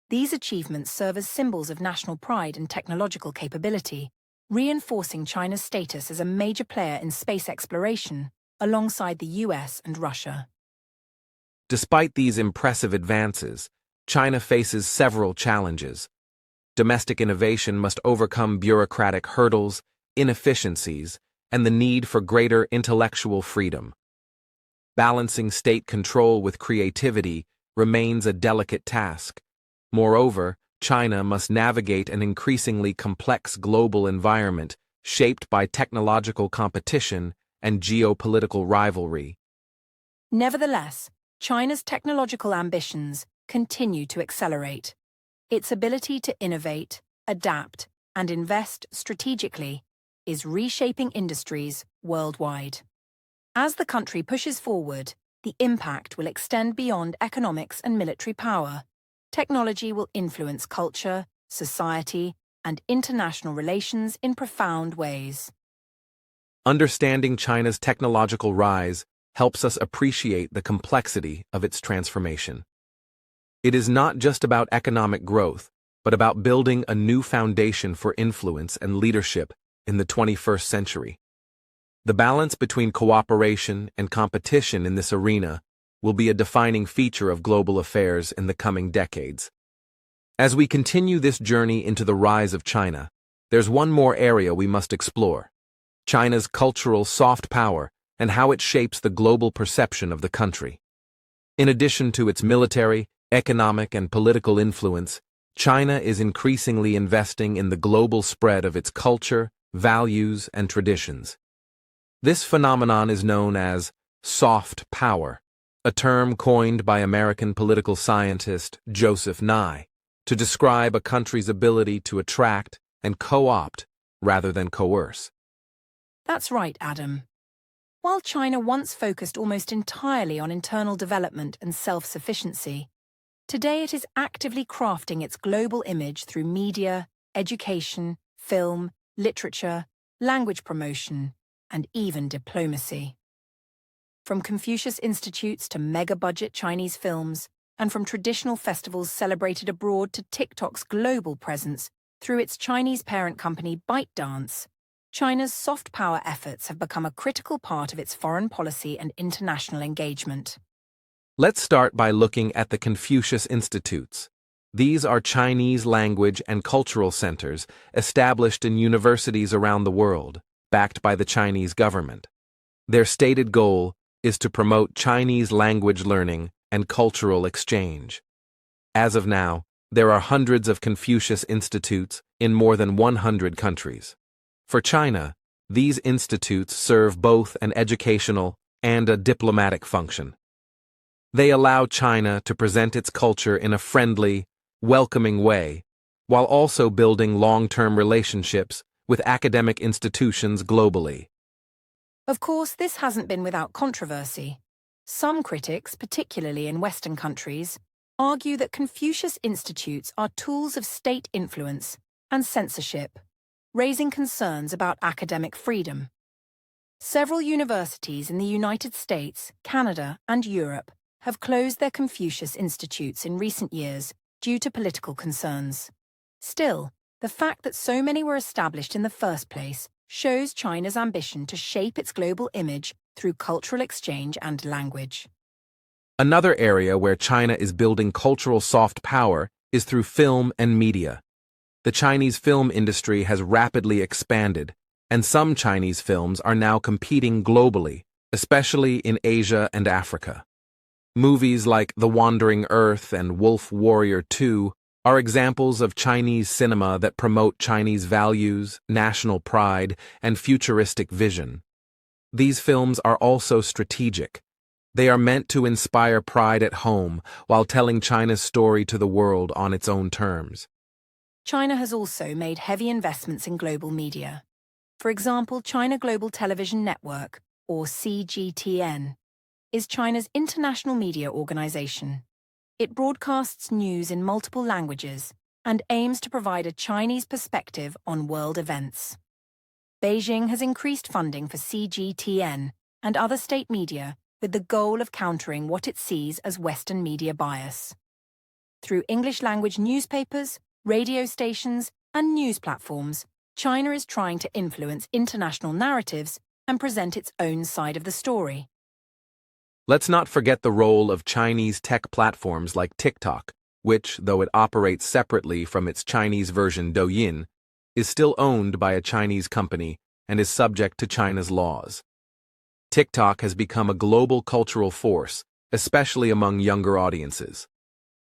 These achievements serve as symbols of national pride and technological capability, reinforcing China's status as a major player in space exploration, alongside the US and Russia. Despite these impressive advances, China faces several challenges. Domestic innovation must overcome bureaucratic hurdles, inefficiencies, and the need for greater intellectual freedom. Balancing state control with creativity remains a delicate task. Moreover, China must navigate an increasingly complex global environment shaped by technological competition and geopolitical rivalry. Nevertheless, China's technological ambitions continue to accelerate. Its ability to innovate, adapt, and invest strategically is reshaping industries worldwide. As the country pushes forward, the impact will extend beyond economics and military power. Technology will influence culture, society, and international relations in profound ways. Understanding China's technological rise helps us appreciate the complexity of its transformation. It is not just about economic growth, but about building a new foundation for influence and leadership in the 21st century. The balance between cooperation and competition in this arena will be a defining feature of global affairs in the coming decades. As we continue this journey into the rise of China, there's one more area we must explore: China's cultural soft power and how it shapes the global perception of the country. In addition to its military, economic, and political influence, China is increasingly investing in the global spread of its culture, values, and traditions. This phenomenon is known as soft power, a term coined by American political scientist Joseph Nye to describe a country's ability to attract and co-opt rather than coerce. That's right, Adam. While China once focused almost entirely on internal development and self-sufficiency, today it is actively crafting its global image through media, education, film, literature, language promotion, and even diplomacy. From Confucius Institutes to mega-budget Chinese films, and from traditional festivals celebrated abroad to TikTok's global presence through its Chinese parent company ByteDance, China's soft power efforts have become a critical part of its foreign policy and international engagement. Let's start by looking at the Confucius Institutes. These are Chinese language and cultural centers established in universities around the world, backed by the Chinese government. Their stated goal is to promote Chinese language learning and cultural exchange. As of now, there are hundreds of Confucius Institutes in more than 100 countries. For China, these institutes serve both an educational and a diplomatic function. They allow China to present its culture in a friendly, welcoming way, while also building long-term relationships with academic institutions globally. Of course, this hasn't been without controversy. Some critics, particularly in Western countries, argue that Confucius Institutes are tools of state influence and censorship, raising concerns about academic freedom. Several universities in the United States, Canada, and Europe have closed their Confucius Institutes in recent years due to political concerns. Still, the fact that so many were established in the first place shows China's ambition to shape its global image through cultural exchange and language. Another area where China is building cultural soft power is through film and media. The Chinese film industry has rapidly expanded, and some Chinese films are now competing globally, especially in Asia and Africa. Movies like The Wandering Earth and Wolf Warrior 2 are examples of Chinese cinema that promote Chinese values, national pride, and futuristic vision. These films are also strategic. They are meant to inspire pride at home while telling China's story to the world on its own terms. China has also made heavy investments in global media. For example, China Global Television Network, or CGTN, is China's international media organization. It broadcasts news in multiple languages and aims to provide a Chinese perspective on world events. Beijing has increased funding for CGTN and other state media with the goal of countering what it sees as Western media bias. Through English-language newspapers, radio stations, and news platforms, China is trying to influence international narratives and present its own side of the story. Let's not forget the role of Chinese tech platforms like TikTok, which, though it operates separately from its Chinese version Douyin, is still owned by a Chinese company and is subject to China's laws. TikTok has become a global cultural force, especially among younger audiences.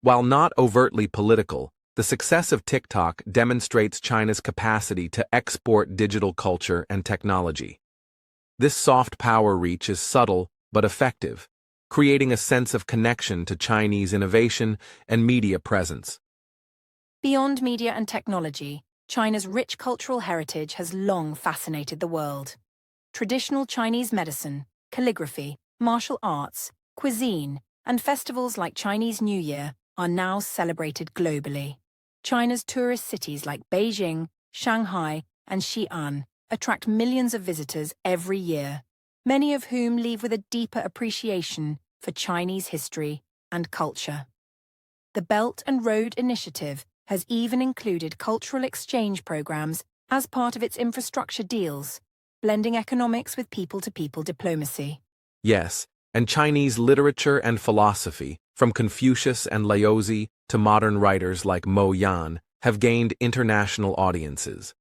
While not overtly political, the success of TikTok demonstrates China's capacity to export digital culture and technology. This soft power reach is subtle but effective, creating a sense of connection to Chinese innovation and media presence. Beyond media and technology, China's rich cultural heritage has long fascinated the world. Traditional Chinese medicine, calligraphy, martial arts, cuisine, and festivals like Chinese New Year are now celebrated globally. China's tourist cities like Beijing, Shanghai, and Xi'an attract millions of visitors every year, many of whom leave with a deeper appreciation for Chinese history and culture. The Belt and Road Initiative has even included cultural exchange programs as part of its infrastructure deals, blending economics with people-to-people diplomacy. Yes, and Chinese literature and philosophy, from Confucius and Laozi to modern writers like Mo Yan, have gained international audiences.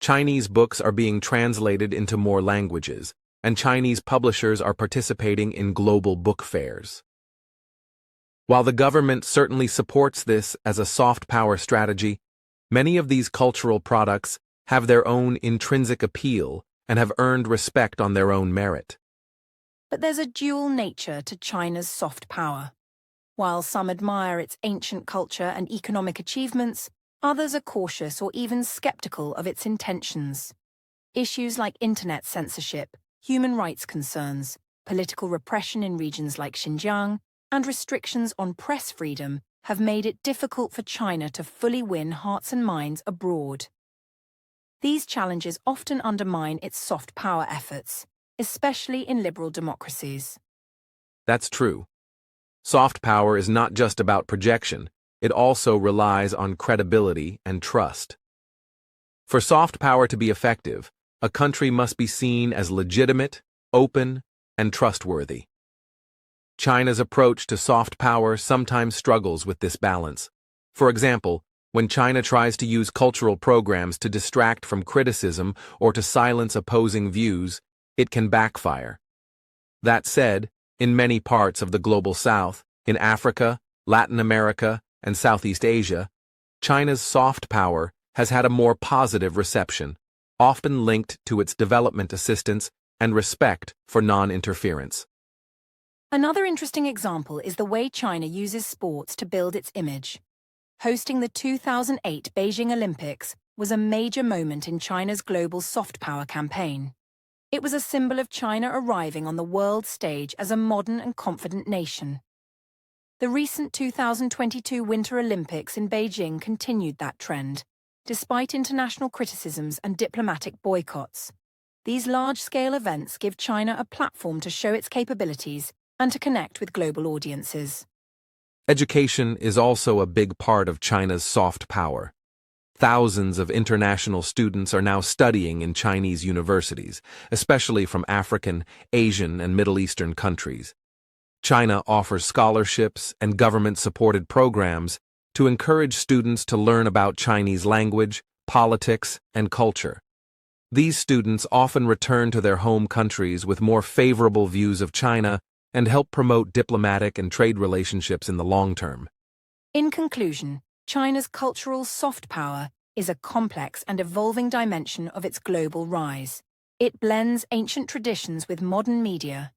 Chinese books are being translated into more languages, and Chinese publishers are participating in global book fairs. While the government certainly supports this as a soft power strategy, many of these cultural products have their own intrinsic appeal and have earned respect on their own merit. But there's a dual nature to China's soft power. While some admire its ancient culture and economic achievements, others are cautious or even skeptical of its intentions. Issues like internet censorship, human rights concerns, political repression in regions like Xinjiang, and restrictions on press freedom have made it difficult for China to fully win hearts and minds abroad. These challenges often undermine its soft power efforts, especially in liberal democracies. That's true. Soft power is not just about projection, it also relies on credibility and trust. For soft power to be effective, a country must be seen as legitimate, open, and trustworthy. China's approach to soft power sometimes struggles with this balance. For example, when China tries to use cultural programs to distract from criticism or to silence opposing views, it can backfire. That said, in many parts of the global South, in Africa, Latin America, and Southeast Asia, China's soft power has had a more positive reception, often linked to its development assistance and respect for non-interference. Another interesting example is the way China uses sports to build its image. Hosting the 2008 Beijing Olympics was a major moment in China's global soft power campaign. It was a symbol of China arriving on the world stage as a modern and confident nation. The recent 2022 Winter Olympics in Beijing continued that trend, despite international criticisms and diplomatic boycotts. These large-scale events give China a platform to show its capabilities and to connect with global audiences. Education is also a big part of China's soft power. Thousands of international students are now studying in Chinese universities, especially from African, Asian, and Middle Eastern countries. China offers scholarships and government-supported programs to encourage students to learn about Chinese language, politics, and culture. These students often return to their home countries with more favorable views of China and help promote diplomatic and trade relationships in the long term. In conclusion, China's cultural soft power is a complex and evolving dimension of its global rise. It blends ancient traditions with modern media,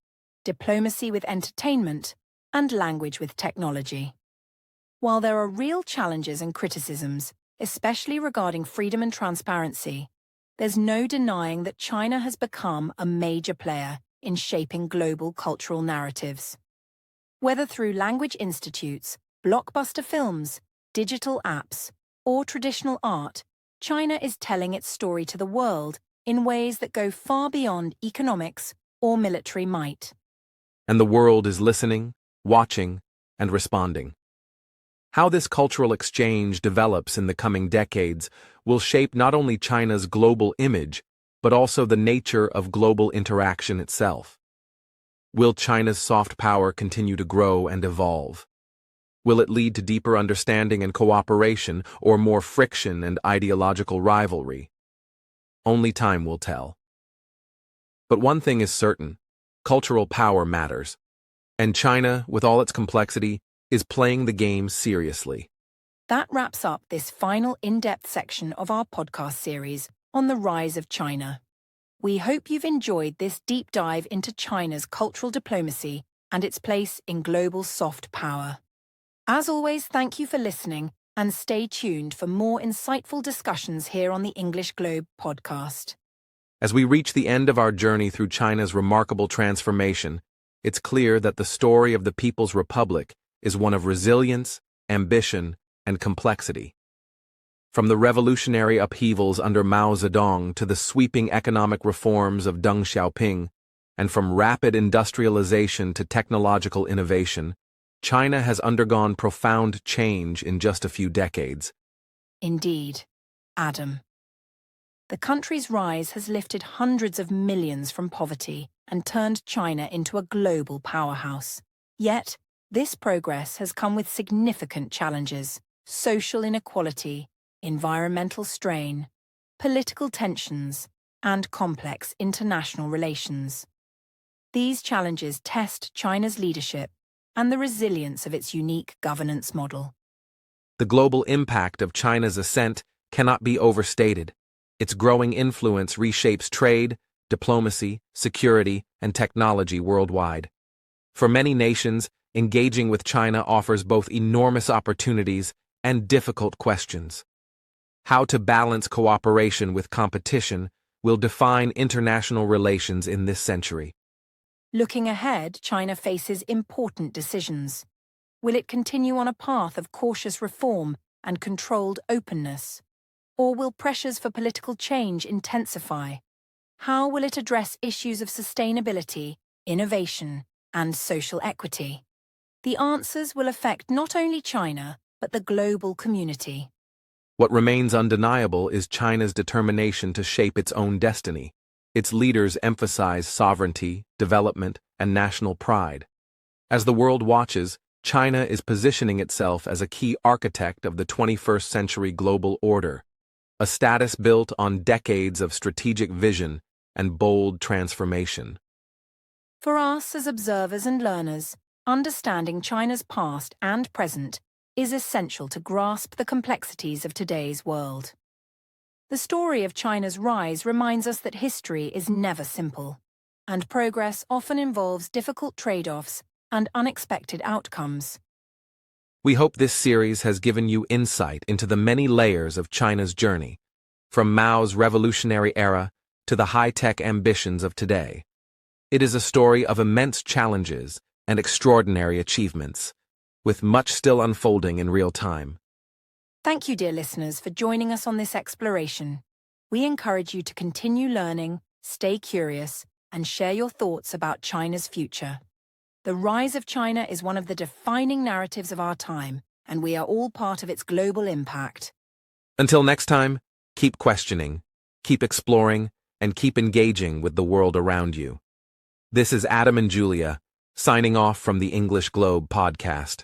diplomacy with entertainment, and language with technology. While there are real challenges and criticisms, especially regarding freedom and transparency, there's no denying that China has become a major player in shaping global cultural narratives. Whether through language institutes, blockbuster films, digital apps, or traditional art, China is telling its story to the world in ways that go far beyond economics or military might. And the world is listening, watching, and responding. How this cultural exchange develops in the coming decades will shape not only China's global image, but also the nature of global interaction itself. Will China's soft power continue to grow and evolve? Will it lead to deeper understanding and cooperation, or more friction and ideological rivalry? Only time will tell. But one thing is certain: cultural power matters. And China, with all its complexity, is playing the game seriously. That wraps up this final in-depth section of our podcast series on the rise of China. We hope you've enjoyed this deep dive into China's cultural diplomacy and its place in global soft power. As always, thank you for listening, and stay tuned for more insightful discussions here on the English Globe podcast. As we reach the end of our journey through China's remarkable transformation, it's clear that the story of the People's Republic is one of resilience, ambition, and complexity. From the revolutionary upheavals under Mao Zedong to the sweeping economic reforms of Deng Xiaoping, and from rapid industrialization to technological innovation, China has undergone profound change in just a few decades. Indeed, Adam. The country's rise has lifted hundreds of millions from poverty and turned China into a global powerhouse. Yet, this progress has come with significant challenges: social inequality, environmental strain, political tensions, and complex international relations. These challenges test China's leadership and the resilience of its unique governance model. The global impact of China's ascent cannot be overstated. Its growing influence reshapes trade, diplomacy, security, and technology worldwide. For many nations, engaging with China offers both enormous opportunities and difficult questions. How to balance cooperation with competition will define international relations in this century. Looking ahead, China faces important decisions. Will it continue on a path of cautious reform and controlled openness? Or will pressures for political change intensify? How will it address issues of sustainability, innovation, and social equity? The answers will affect not only China, but the global community. What remains undeniable is China's determination to shape its own destiny. Its leaders emphasize sovereignty, development, and national pride. As the world watches, China is positioning itself as a key architect of the 21st century global order, a status built on decades of strategic vision and bold transformation. For us as observers and learners, understanding China's past and present is essential to grasp the complexities of today's world. The story of China's rise reminds us that history is never simple, and progress often involves difficult trade-offs and unexpected outcomes. We hope this series has given you insight into the many layers of China's journey, from Mao's revolutionary era to the high-tech ambitions of today. It is a story of immense challenges and extraordinary achievements, with much still unfolding in real time. Thank you, dear listeners, for joining us on this exploration. We encourage you to continue learning, stay curious, and share your thoughts about China's future. The rise of China is one of the defining narratives of our time, and we are all part of its global impact. Until next time, keep questioning, keep exploring, and keep engaging with the world around you. This is Adam and Julia, signing off from the English Globe podcast.